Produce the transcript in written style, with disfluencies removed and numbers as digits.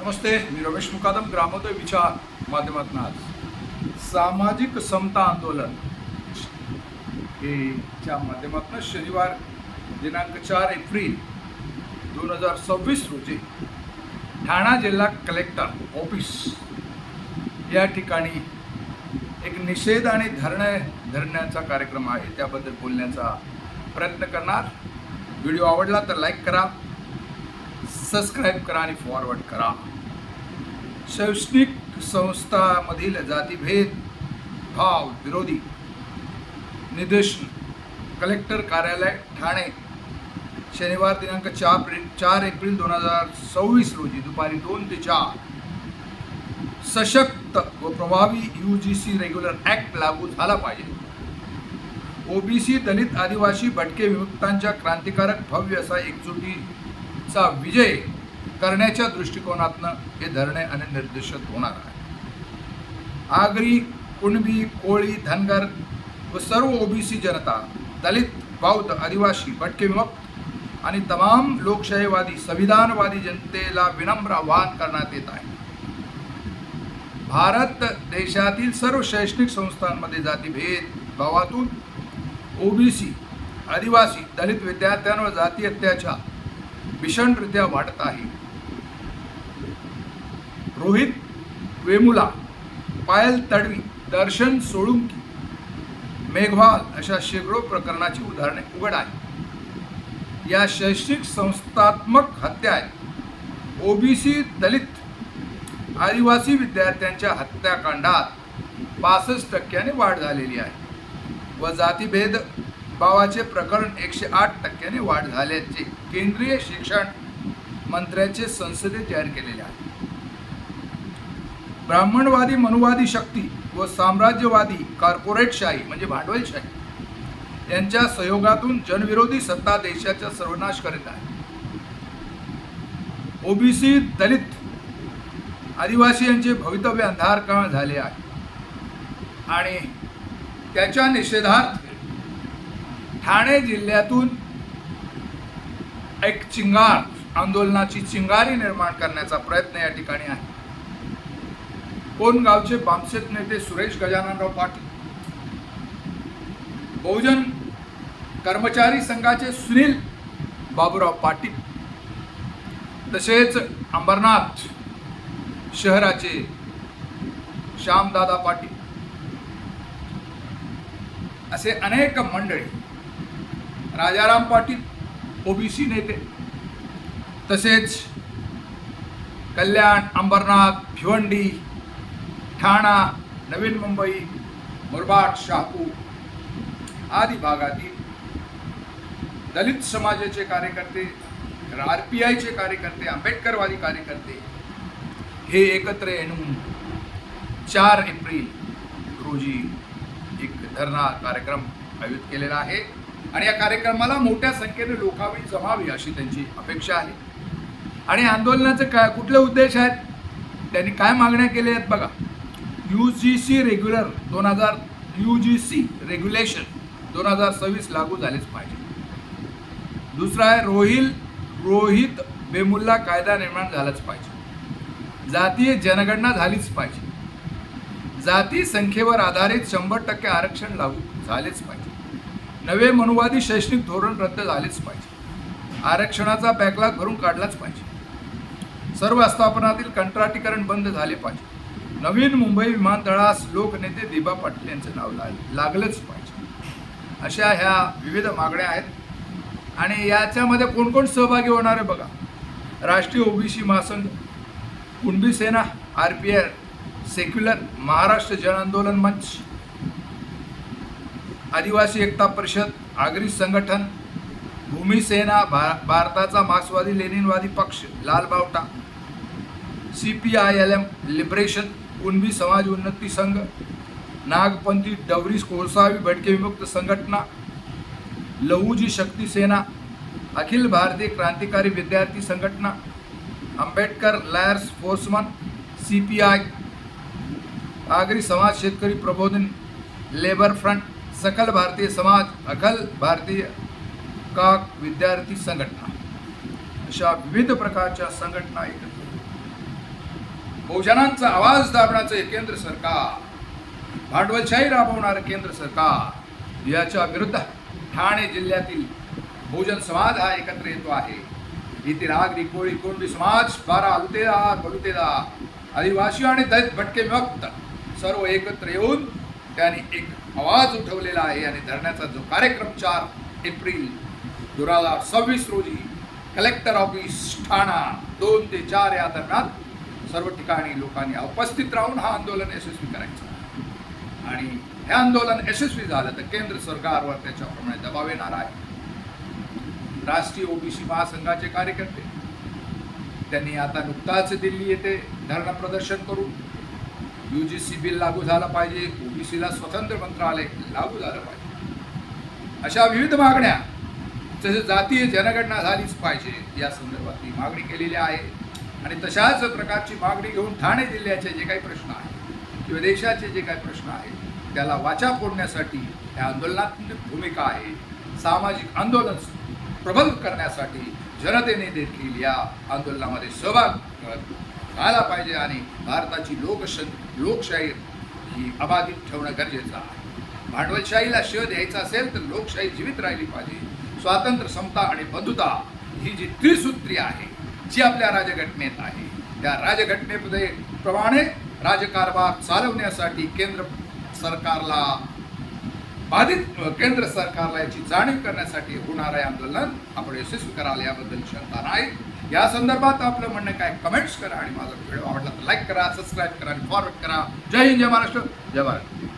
नमस्ते, मी रमेश मुकादम. ग्रामोदय विचार माध्यमातून आज सामाजिक समता आंदोलन हे च्या माध्यमातून शनिवार दिनांक 4 एप्रिल 2026 रोजी ठाणा जिल्हा कलेक्टर ऑफिस या ठिकाणी एक निषेध आणि धरण्याचा कार्यक्रम आहे. त्याबद्दल बोलण्याचा प्रयत्न करणार. व्हिडिओ आवडला तर लाईक करा, सबस्क्राईब करा आणि फॉरवर्ड करा. शैक्षणिक संस्थांमधील जातीभेद भाव विरोधी निदर्शन कलेक्टर कार्यालय ठाणे शनिवार दिनांक 4 एप्रिल 2026 रोजी दुपारी 2 ते 4 सशक्त व प्रभावी UGC रेग्युलर ॲक्ट लागू झाला पाहिजे. OBC दलित आदिवासी भटके विमुक्तांच्या क्रांतिकारक भव्य असा एकजुटीचा विजय करण्याच्या दृष्टिकोनातनं हे धरणे आणि निर्देशित होणार आहे. आगरी, कुणबी, कोळी, धनगर व सर्व OBC जनता, दलित, बौद्ध, आदिवासी, भटके विमुक्त आणि तमाम लोकशाहीवादी संविधानवादी जनतेला विनम्र आवाहन करण्यात येत आहे. भारत देशातील सर्व शैक्षणिक संस्थांमध्ये जातीभेद भावातून OBC, आदिवासी, दलित विद्यार्थ्यांवर जाती अत्याचार भीषणरित्या वाढत आहे. रोहित वेमुला, पायल तडवी, दर्शन सोळुंकी, मेघवाल अशा शेकडो प्रकरणाची उदाहरणे उघड आहेत. या शैक्षणिक संस्थात्मक हत्या आहेत. OBC, दलित, आदिवासी विद्यार्थ्यांच्या हत्याकांडात 65% वाढ झालेली आहे व जातीभेद भावाचे प्रकरण 108% वाढ झाल्याचे केंद्रीय शिक्षण मंत्र्याचे संसदेत जाहीर केलेले आहे. ब्राह्मणवादी मनुवादी शक्ती व साम्राज्यवादी कॉर्पोरेटशाही म्हणजे भांडवलशाही यांच्या सहयोगातून जनविरोधी सत्ता देशाचा सर्वनाश करीत आहे. OBC, दलित, आदिवासी यांचे भवितव्य अंधारकाळ झाले आहे आणि त्याच्या निषेधार्थ ठाणे जिल्ह्यातून एक आंदोलनाची चिंगारी निर्माण करण्याचा प्रयत्न या ठिकाणी आहे. कोण गावचे बामसेत नेते सुरेश गजाननराव पाटील, बहुजन कर्मचारी संघाचे सुनील बाबूराव पाटील, तसेच अंबरनाथ शहराचे श्यामदादा पाटील असे अनेक मंडळी, राजाराम पाटील OBC नेते, तसेच कल्याण, अंबरनाथ, भिवंडी, ठाणा, नवीन मुंबई, मुरबाड, शहापूर आदी भागातील दलित समाजाचे कार्यकर्ते, RPIचे कार्यकर्ते, आंबेडकरवादी कार्यकर्ते हे एकत्र येऊन 4 एप्रिल रोजी एक धरणा कार्यक्रम आयोजित केलेला आहे आणि या कार्यक्रमाला मोठ्या संख्येने लोकांनी जमावी अशी त्यांची अपेक्षा आहे. आणि आंदोलनाचे कुठले उद्देश आहेत, त्यांनी काय मागण्या केल्या आहेत बघा. UGC रेग्युलेशन 2026 लागू झालेच पाहिजे. दुसरा आहे रोहित वेमुला कायदा निर्माण झालाच पाहिजे. जातीय जनगणना झालीच पाहिजे. जाती संख्येवर आधारित 100% आरक्षण लागू झालेच पाहिजे. नवे मनुवादी शैक्षणिक धोरण रद्द झालेच पाहिजे. आरक्षणाचा बॅकलॉग भरून काढलाच पाहिजे. सर्व आस्थापनातील कंत्राटीकरण बंद झाले पाहिजे. नवीन मुंबई विमानतळास लोकनेते दिबा पाटील यांचं नाव लागलंच पाहिजे. अशा ह्या विविध मागण्या आहेत आणि याच्यामध्ये कोण कोण सहभागी होणार आहे बघा. राष्ट्रीय OBC महासंघ, कुणबी सेना, RPI, सेक्युलर, महाराष्ट्र जन आंदोलन मंच, आदिवासी एकता परिषद, आगरी संघटन, भूमी सेना, भारताचा मार्क्सवादी लेनिनवादी पक्ष, लाल बावटा, CPILM लिबरेशन, कुणबी समाज उन्नती संघ, नागपंथी डवरी कोळसावी भटके विमुक्त संघटना, लहुजी शक्ती सेना, अखिल भारतीय क्रांतिकारी विद्यार्थी संघटना, आंबेडकर लायर्स फोर्समन, CPI, आगरी समाज शेतकरी प्रबोधन, लेबर फ्रंट, सकल भारतीय समाज, अखिल भारतीय काक विद्यार्थी संघटना अशा विविध प्रकारच्या संघटना एकत्र बहुजनांचा आवाज दाबण्याचं हे केंद्र सरकार, भांडवलशाही राबवणारं केंद्र सरकार, याच्या विरुद्ध ठाणे जिल्ह्यातील बहुजन समाज हा एकत्र येतो आहे. येथील आगरी, कोळी, कोंडी समाज, बारा लुटेदार, बलुतेदार, आदिवासी आणि दलित भटके विमुक्त सर्व एकत्र येऊन त्यांनी एक आवाज उठवलेला आहे. आणि धरण्याचा जो कार्यक्रम 4 एप्रिल 2026 रोजी कलेक्टर ऑफिस ठाणा 2 ते 4 या दरम्यान सर्व ठिकाणी लोकांनी उपस्थित राहून हा आंदोलन यशस्वी करायचं आहे. आणि हे आंदोलन यशस्वी झालं तर केंद्र सरकारवर त्याच्याप्रमाणे दबाव येणार आहे. राष्ट्रीय ओबीसी महासंघाचे कार्यकर्ते त्यांनी आता नुकताच दिल्ली येथे धरणं प्रदर्शन करून UGC बिल लागू झालं पाहिजे, ओबीसीला स्वतंत्र मंत्रालय लागू झालं पाहिजे, अशा विविध मागण्या, तसेच जातीय जनगणना झालीच पाहिजे या संदर्भात ही मागणी केलेली आहे. आणि तशाच प्रकारची मागणी घेऊन ठाणे जिल्ह्याचे जे काही प्रश्न आहेत किंवा देशाचे जे काही प्रश्न आहेत त्याला वाचा फोडण्यासाठी या आंदोलनात भूमिका आहे. सामाजिक आंदोलन प्रबल करण्यासाठी जनतेने देखील या आंदोलनामध्ये सहभाग झाला पाहिजे. आणि भारताची लोकशाही ही अबाधित ठेवणं गरजेचं आहे. भांडवलशाहीला शह द्यायचा असेल तर लोकशाही जीवित राहिली पाहिजे. स्वातंत्र्य, समता आणि बंधुता ही जी त्रिसूत्री आहे जी आपल्या राजघटनेत आहे, त्या राजघटनेमध्ये प्रमाणे राजकारभार चालवण्यासाठी केंद्र सरकारला याची जाणीव करण्यासाठी होणारे आंदोलन आपण यशस्वी कराल याबद्दल शंका नाही. या संदर्भात आपलं म्हणणं काय, कमेंट्स करा. आणि माझा व्हिडिओ आवडला तर लाईक करा, सबस्क्राईब करा आणि फॉरवर्ड करा. जय हिंद, जय महाराष्ट्र, जय भारत.